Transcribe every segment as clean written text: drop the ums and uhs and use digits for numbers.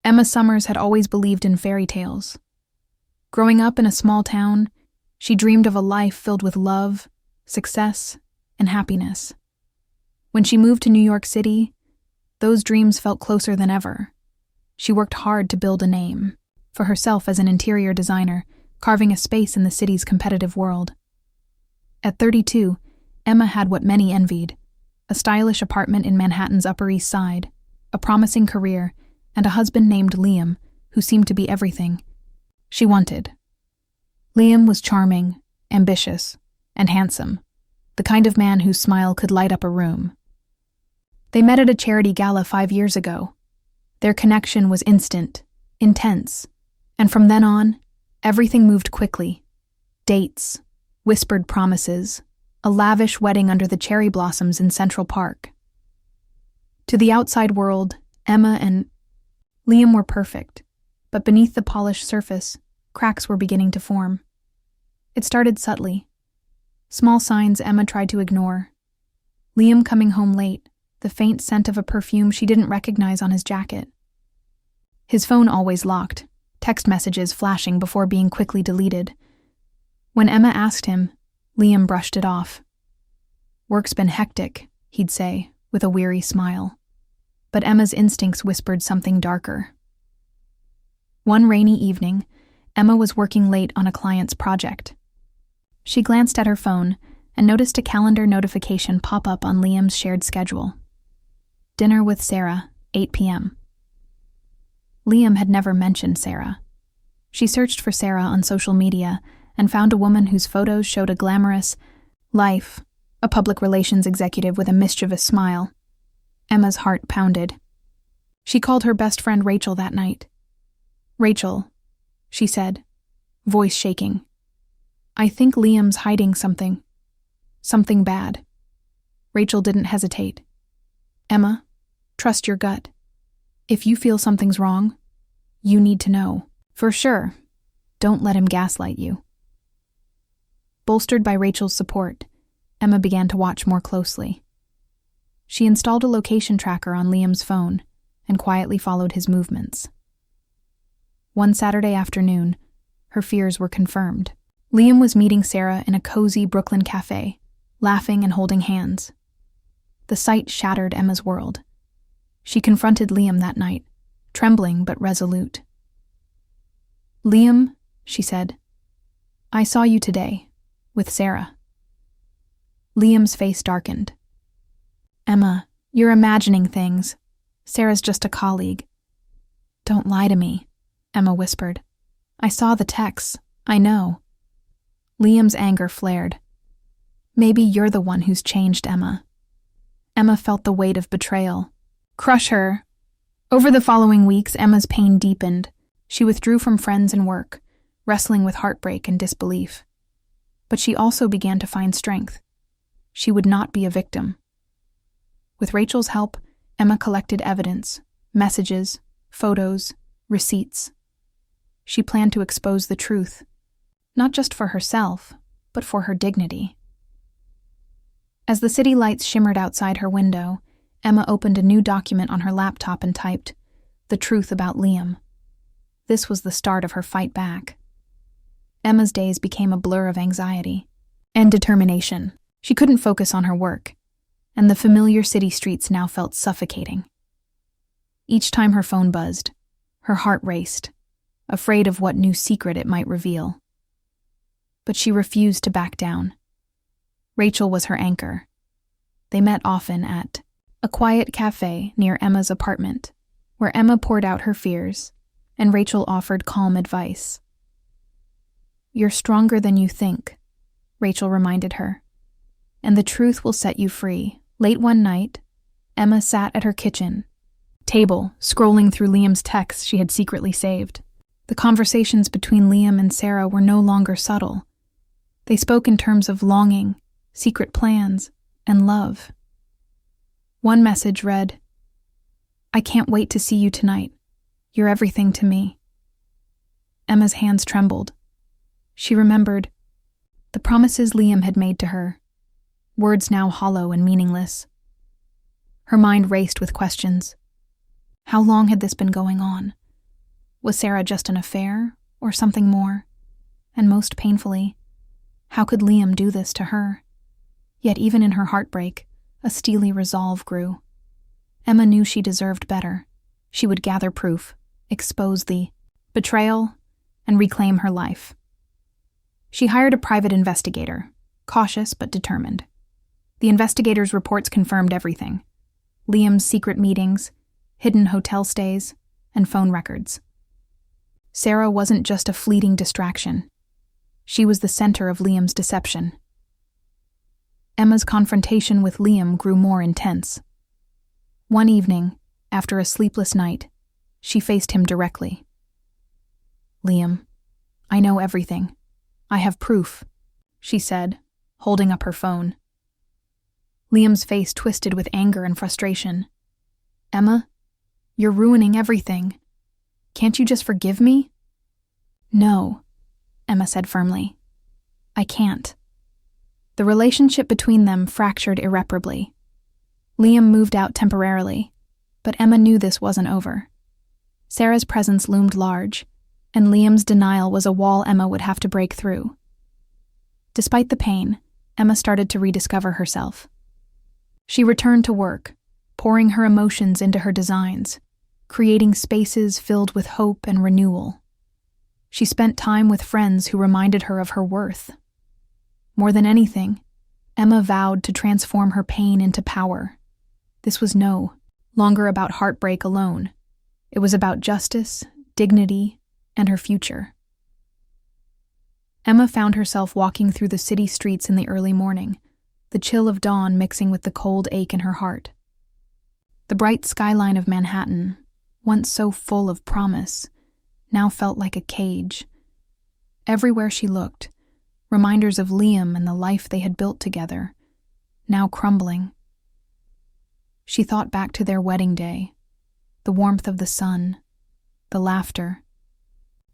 Emma Summers had always believed in fairy tales. Growing up in a small town, she dreamed of a life filled with love, success, and happiness. When she moved to New York City, those dreams felt closer than ever. She worked hard to build a name for herself as an interior designer, carving a space in the city's competitive world. At 32, Emma had what many envied: a stylish apartment in Manhattan's Upper East Side, a promising career, and a husband named Liam, who seemed to be everything she wanted. Liam was charming, ambitious, and handsome, the kind of man whose smile could light up a room. They met at a charity gala 5 years ago. Their connection was instant, intense, and from then on, everything moved quickly. Dates, whispered promises, a lavish wedding under the cherry blossoms in Central Park. To the outside world, Emma and Liam were perfect, but beneath the polished surface, cracks were beginning to form. It started subtly. Small signs Emma tried to ignore. Liam coming home late, the faint scent of a perfume she didn't recognize on his jacket. His phone always locked, text messages flashing before being quickly deleted. When Emma asked him, Liam brushed it off. "Work's been hectic," he'd say, with a weary smile. But Emma's instincts whispered something darker. One rainy evening, Emma was working late on a client's project. She glanced at her phone and noticed a calendar notification pop up on Liam's shared schedule. Dinner with Sarah, 8 p.m. Liam had never mentioned Sarah. She searched for Sarah on social media and found a woman whose photos showed a glamorous life, a public relations executive with a mischievous smile. Emma's heart pounded. She called her best friend Rachel that night. "Rachel," she said, voice shaking. "I think Liam's hiding something. Something bad." Rachel didn't hesitate. "Emma, trust your gut. If you feel something's wrong, you need to know. For sure. Don't let him gaslight you." Bolstered by Rachel's support, Emma began to watch more closely. She installed a location tracker on Liam's phone and quietly followed his movements. One Saturday afternoon, her fears were confirmed. Liam was meeting Sarah in a cozy Brooklyn cafe, laughing and holding hands. The sight shattered Emma's world. She confronted Liam that night, trembling but resolute. "Liam," she said, "I saw you today, with Sarah." Liam's face darkened. "Emma, you're imagining things. Sarah's just a colleague." "Don't lie to me," Emma whispered. "I saw the texts. I know." Liam's anger flared. "Maybe you're the one who's changed, Emma." Emma felt the weight of betrayal crush her. Over the following weeks, Emma's pain deepened. She withdrew from friends and work, wrestling with heartbreak and disbelief. But she also began to find strength. She would not be a victim. With Rachel's help, Emma collected evidence, messages, photos, receipts. She planned to expose the truth, not just for herself, but for her dignity. As the city lights shimmered outside her window, Emma opened a new document on her laptop and typed, "The truth about Liam." This was the start of her fight back. Emma's days became a blur of anxiety and determination. She couldn't focus on her work, and the familiar city streets now felt suffocating. Each time her phone buzzed, her heart raced, afraid of what new secret it might reveal. But she refused to back down. Rachel was her anchor. They met often at a quiet cafe near Emma's apartment, where Emma poured out her fears, and Rachel offered calm advice. "You're stronger than you think," Rachel reminded her, "and the truth will set you free." Late one night, Emma sat at her kitchen table, scrolling through Liam's texts she had secretly saved. The conversations between Liam and Sarah were no longer subtle. They spoke in terms of longing, secret plans, and love. One message read, "I can't wait to see you tonight. You're everything to me." Emma's hands trembled. She remembered the promises Liam had made to her, words now hollow and meaningless. Her mind raced with questions. How long had this been going on? Was Sarah just an affair, or something more? And most painfully, how could Liam do this to her? Yet even in her heartbreak, a steely resolve grew. Emma knew she deserved better. She would gather proof, expose the betrayal, and reclaim her life. She hired a private investigator, cautious but determined. The investigator's reports confirmed everything: Liam's secret meetings, hidden hotel stays, and phone records. Sarah wasn't just a fleeting distraction. She was the center of Liam's deception. Emma's confrontation with Liam grew more intense. One evening, after a sleepless night, she faced him directly. "Liam, I know everything. I have proof," she said, holding up her phone. Liam's face twisted with anger and frustration. "Emma, you're ruining everything. Can't you just forgive me?" "No," Emma said firmly. "I can't." The relationship between them fractured irreparably. Liam moved out temporarily, but Emma knew this wasn't over. Sarah's presence loomed large, and Liam's denial was a wall Emma would have to break through. Despite the pain, Emma started to rediscover herself. She returned to work, pouring her emotions into her designs, creating spaces filled with hope and renewal. She spent time with friends who reminded her of her worth. More than anything, Emma vowed to transform her pain into power. This was no longer about heartbreak alone. It was about justice, dignity, and her future. Emma found herself walking through the city streets in the early morning, the chill of dawn mixing with the cold ache in her heart. The bright skyline of Manhattan, once so full of promise, now felt like a cage. Everywhere she looked, reminders of Liam and the life they had built together, now crumbling. She thought back to their wedding day, the warmth of the sun, the laughter,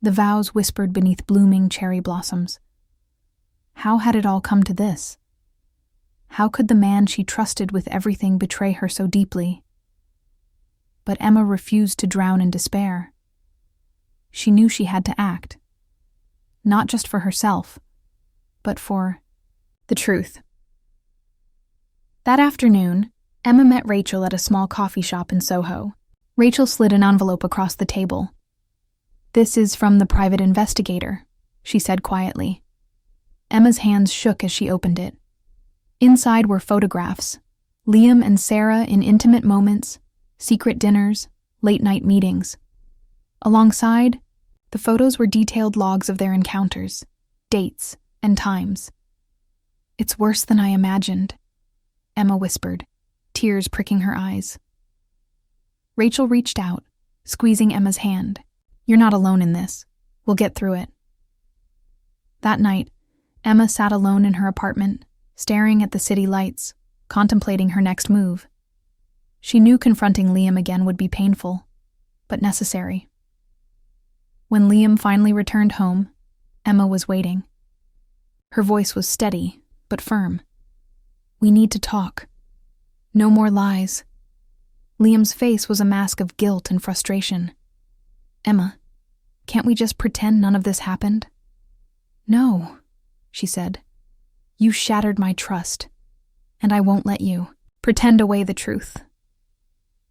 the vows whispered beneath blooming cherry blossoms. How had it all come to this? How could the man she trusted with everything betray her so deeply? But Emma refused to drown in despair. She knew she had to act, not just for herself, but for the truth. That afternoon, Emma met Rachel at a small coffee shop in Soho. Rachel slid an envelope across the table. "This is from the private investigator," she said quietly. Emma's hands shook as she opened it. Inside were photographs, Liam and Sarah in intimate moments, secret dinners, late-night meetings. Alongside, the photos were detailed logs of their encounters, dates, and times. "It's worse than I imagined," Emma whispered, tears pricking her eyes. Rachel reached out, squeezing Emma's hand. "You're not alone in this. We'll get through it." That night, Emma sat alone in her apartment, staring at the city lights, contemplating her next move. She knew confronting Liam again would be painful, but necessary. When Liam finally returned home, Emma was waiting. Her voice was steady, but firm. "We need to talk. No more lies." Liam's face was a mask of guilt and frustration. "Emma, can't we just pretend none of this happened?" "No," she said. "You shattered my trust, and I won't let you pretend away the truth."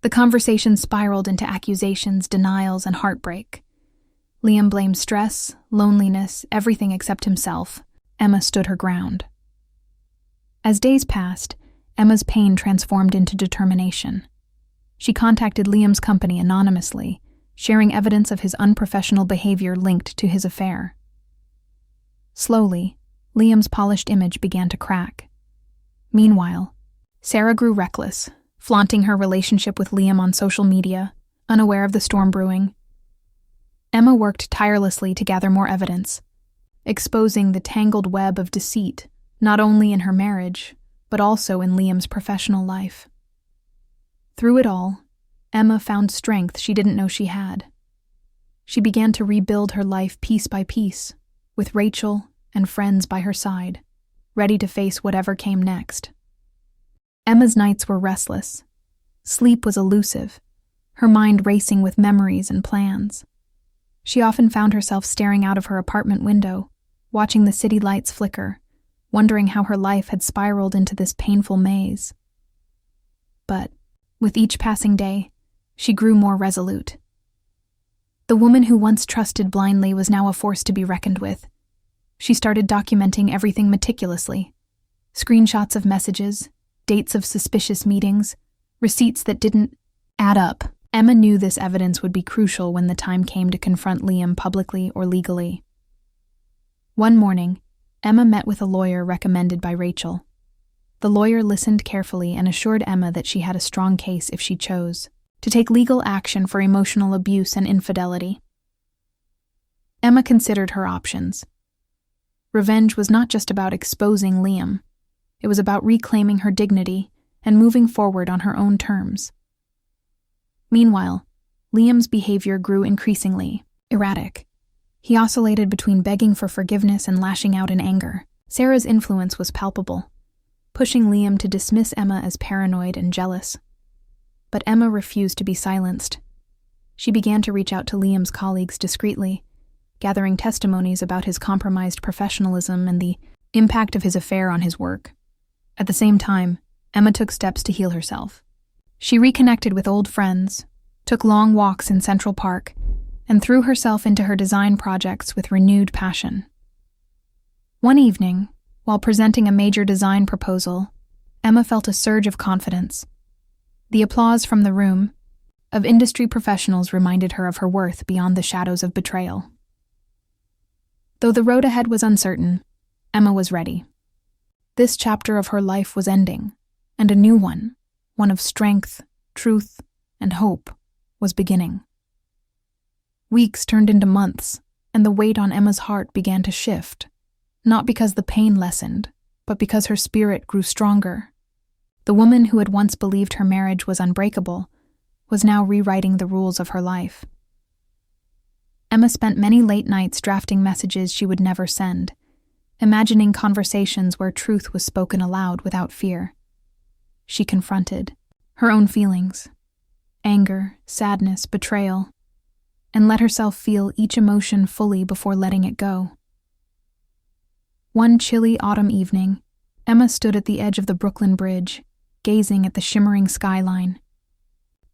The conversation spiraled into accusations, denials, and heartbreak. Liam blamed stress, loneliness, everything except himself. Emma stood her ground. As days passed, Emma's pain transformed into determination. She contacted Liam's company anonymously, sharing evidence of his unprofessional behavior linked to his affair. Slowly, Liam's polished image began to crack. Meanwhile, Sarah grew reckless, flaunting her relationship with Liam on social media, unaware of the storm brewing. Emma worked tirelessly to gather more evidence, exposing the tangled web of deceit, not only in her marriage, but also in Liam's professional life. Through it all, Emma found strength she didn't know she had. She began to rebuild her life piece by piece, with Rachel and friends by her side, ready to face whatever came next. Emma's nights were restless. Sleep was elusive, her mind racing with memories and plans. She often found herself staring out of her apartment window, watching the city lights flicker, wondering how her life had spiraled into this painful maze. But, with each passing day, she grew more resolute. The woman who once trusted blindly was now a force to be reckoned with. She started documenting everything meticulously. Screenshots of messages, dates of suspicious meetings, receipts that didn't add up. Emma knew this evidence would be crucial when the time came to confront Liam publicly or legally. One morning, Emma met with a lawyer recommended by Rachel. The lawyer listened carefully and assured Emma that she had a strong case if she chose to take legal action for emotional abuse and infidelity. Emma considered her options. Revenge was not just about exposing Liam. It was about reclaiming her dignity and moving forward on her own terms. Meanwhile, Liam's behavior grew increasingly erratic. He oscillated between begging for forgiveness and lashing out in anger. Sarah's influence was palpable, pushing Liam to dismiss Emma as paranoid and jealous. But Emma refused to be silenced. She began to reach out to Liam's colleagues discreetly, gathering testimonies about his compromised professionalism and the impact of his affair on his work. At the same time, Emma took steps to heal herself. She reconnected with old friends, took long walks in Central Park, and threw herself into her design projects with renewed passion. One evening, while presenting a major design proposal, Emma felt a surge of confidence. The applause from the room of industry professionals reminded her of her worth beyond the shadows of betrayal. Though the road ahead was uncertain, Emma was ready. This chapter of her life was ending, and a new one of strength, truth, and hope, was beginning. Weeks turned into months, and the weight on Emma's heart began to shift, not because the pain lessened, but because her spirit grew stronger. The woman who had once believed her marriage was unbreakable was now rewriting the rules of her life. Emma spent many late nights drafting messages she would never send, imagining conversations where truth was spoken aloud without fear. She confronted her own feelings, anger, sadness, betrayal, and let herself feel each emotion fully before letting it go. One chilly autumn evening, Emma stood at the edge of the Brooklyn Bridge, gazing at the shimmering skyline.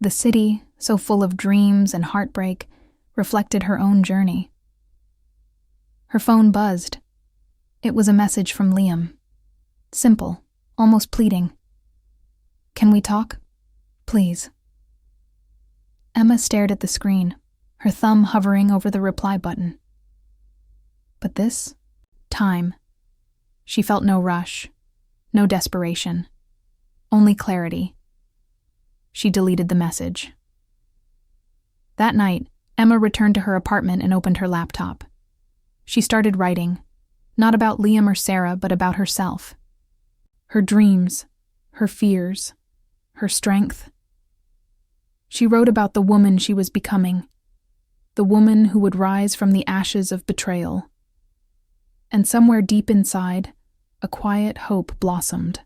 The city, so full of dreams and heartbreak, reflected her own journey. Her phone buzzed. It was a message from Liam. Simple, almost pleading. "Can we talk? Please." Emma stared at the screen, her thumb hovering over the reply button. But this time, she felt no rush, no desperation, only clarity. She deleted the message. That night, Emma returned to her apartment and opened her laptop. She started writing, not about Liam or Sarah, but about herself. Her dreams, her fears, her strength. She wrote about the woman she was becoming, the woman who would rise from the ashes of betrayal. And somewhere deep inside, a quiet hope blossomed.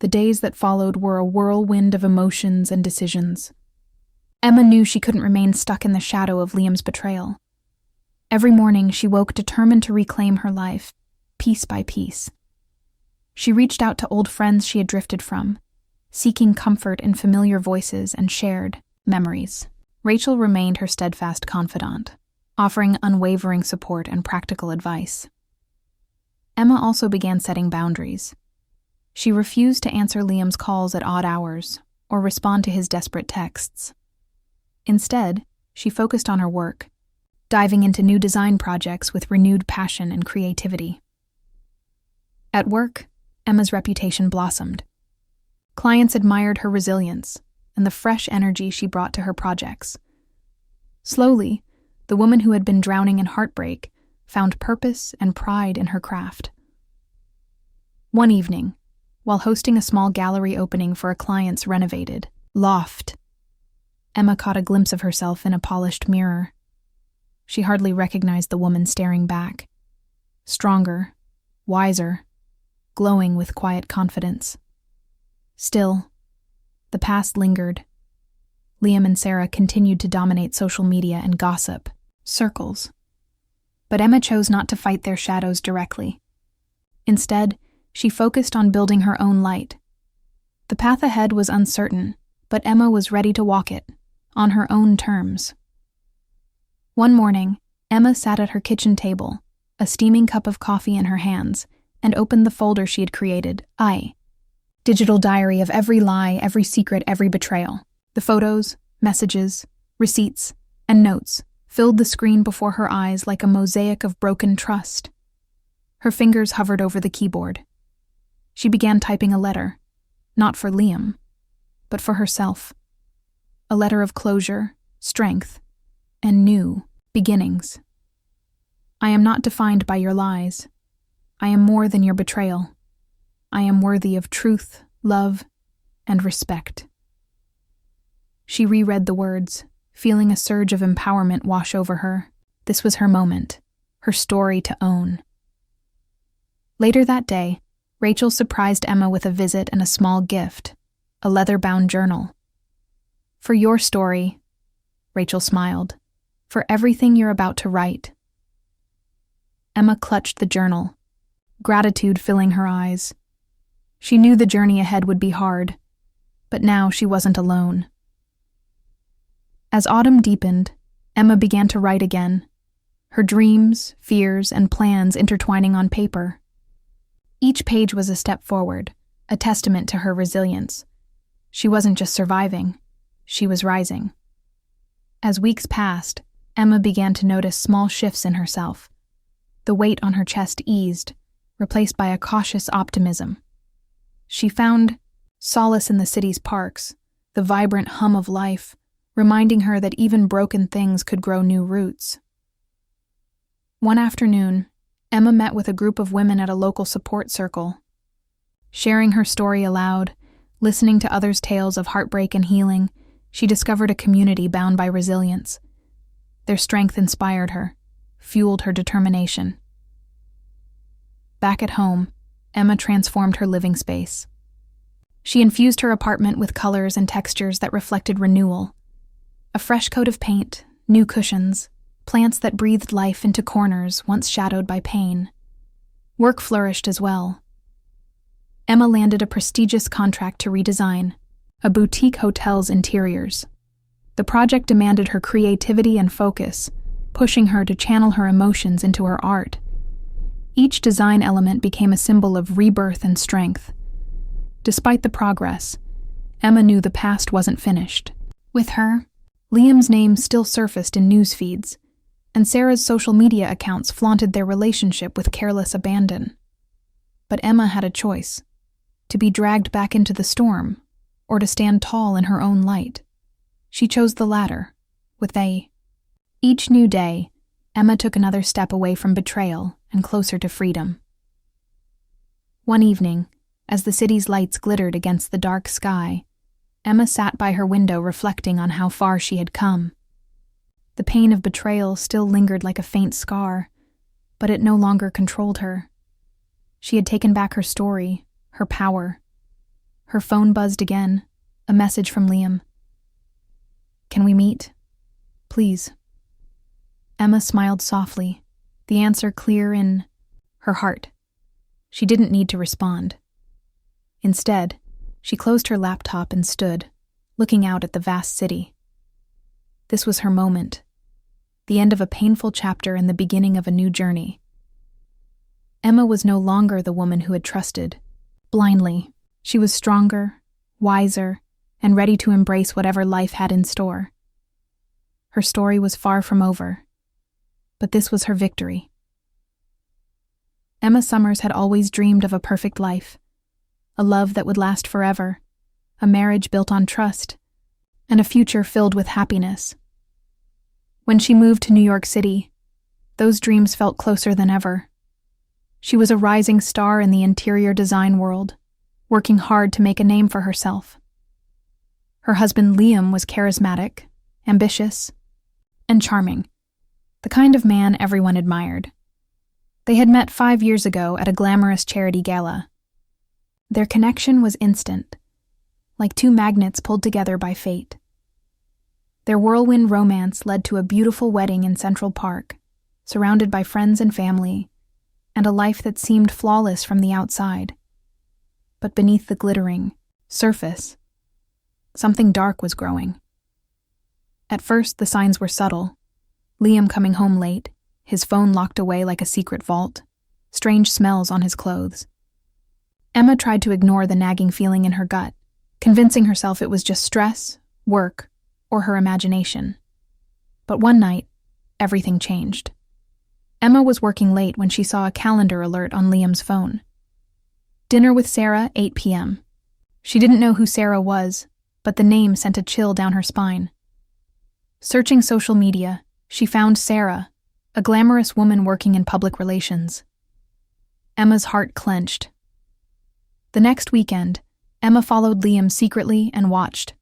The days that followed were a whirlwind of emotions and decisions. Emma knew she couldn't remain stuck in the shadow of Liam's betrayal. Every morning she woke determined to reclaim her life, piece by piece. She reached out to old friends she had drifted from, seeking comfort in familiar voices and shared memories. Rachel remained her steadfast confidant, offering unwavering support and practical advice. Emma also began setting boundaries. She refused to answer Liam's calls at odd hours or respond to his desperate texts. Instead, she focused on her work, diving into new design projects with renewed passion and creativity. At work, Emma's reputation blossomed. Clients admired her resilience and the fresh energy she brought to her projects. Slowly, the woman who had been drowning in heartbreak found purpose and pride in her craft. One evening, while hosting a small gallery opening for a client's renovated loft, Emma caught a glimpse of herself in a polished mirror. She hardly recognized the woman staring back. Stronger, wiser, glowing with quiet confidence. Still, the past lingered. Liam and Sarah continued to dominate social media and gossip circles. But Emma chose not to fight their shadows directly. Instead, she focused on building her own light. The path ahead was uncertain, but Emma was ready to walk it, on her own terms. One morning, Emma sat at her kitchen table, a steaming cup of coffee in her hands, and opened the folder she had created, Digital diary of every lie, every secret, every betrayal. The photos, messages, receipts, and notes filled the screen before her eyes like a mosaic of broken trust. Her fingers hovered over the keyboard. She began typing a letter, not for Liam, but for herself. A letter of closure, strength, and new beginnings. I am not defined by your lies. I am more than your betrayal. I am worthy of truth, love, and respect. She reread the words, feeling a surge of empowerment wash over her. This was her moment, her story to own. Later that day, Rachel surprised Emma with a visit and a small gift, a leather-bound journal. For your story, Rachel smiled, for everything you're about to write. Emma clutched the journal, gratitude filling her eyes. She knew the journey ahead would be hard, but now she wasn't alone. As autumn deepened, Emma began to write again, her dreams, fears, and plans intertwining on paper. Each page was a step forward, a testament to her resilience. She wasn't just surviving, she was rising. As weeks passed, Emma began to notice small shifts in herself. The weight on her chest eased, replaced by a cautious optimism. She found solace in the city's parks, the vibrant hum of life, reminding her that even broken things could grow new roots. One afternoon, Emma met with a group of women at a local support circle. Sharing her story aloud, listening to others' tales of heartbreak and healing, she discovered a community bound by resilience. Their strength inspired her, fueled her determination. Back at home, Emma transformed her living space. She infused her apartment with colors and textures that reflected renewal. A fresh coat of paint, new cushions, plants that breathed life into corners once shadowed by pain. Work flourished as well. Emma landed a prestigious contract to redesign a boutique hotel's interiors. The project demanded her creativity and focus, pushing her to channel her emotions into her art. Each design element became a symbol of rebirth and strength. Despite the progress, Emma knew the past wasn't finished. With her, Liam's name still surfaced in news feeds, and Sarah's social media accounts flaunted their relationship with careless abandon. But Emma had a choice: to be dragged back into the storm, or to stand tall in her own light. She chose the latter, with they. Each new day, Emma took another step away from betrayal and closer to freedom. One evening, as the city's lights glittered against the dark sky, Emma sat by her window reflecting on how far she had come. The pain of betrayal still lingered like a faint scar, but it no longer controlled her. She had taken back her story, her power. Her phone buzzed again, a message from Liam. "Can we meet? Please." Emma smiled softly, the answer clear in her heart. She didn't need to respond. Instead, she closed her laptop and stood, looking out at the vast city. This was her moment, the end of a painful chapter and the beginning of a new journey. Emma was no longer the woman who had trusted blindly. She was stronger, wiser, and ready to embrace whatever life had in store. Her story was far from over, but this was her victory. Emma Summers had always dreamed of a perfect life, a love that would last forever, a marriage built on trust, and a future filled with happiness. When she moved to New York City, those dreams felt closer than ever. She was a rising star in the interior design world, working hard to make a name for herself. Her husband Liam was charismatic, ambitious, and charming, the kind of man everyone admired. They had met 5 years ago at a glamorous charity gala. Their connection was instant, like two magnets pulled together by fate. Their whirlwind romance led to a beautiful wedding in Central Park, surrounded by friends and family, and a life that seemed flawless from the outside. But beneath the glittering surface, something dark was growing. At first, the signs were subtle. Liam coming home late, his phone locked away like a secret vault, strange smells on his clothes. Emma tried to ignore the nagging feeling in her gut, convincing herself it was just stress, work, or her imagination. But one night, everything changed. Emma was working late when she saw a calendar alert on Liam's phone. Dinner with Sarah, 8 p.m. She didn't know who Sarah was, but the name sent a chill down her spine. Searching social media, she found Sarah, a glamorous woman working in public relations. Emma's heart clenched. The next weekend, Emma followed Liam secretly and watched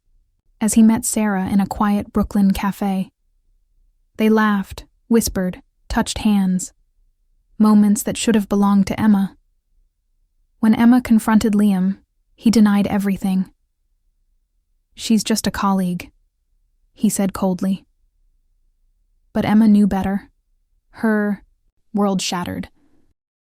as he met Sarah in a quiet Brooklyn cafe. They laughed, whispered, touched hands, moments that should have belonged to Emma. When Emma confronted Liam, he denied everything. "She's just a colleague," he said coldly. But Emma knew better. Her world shattered.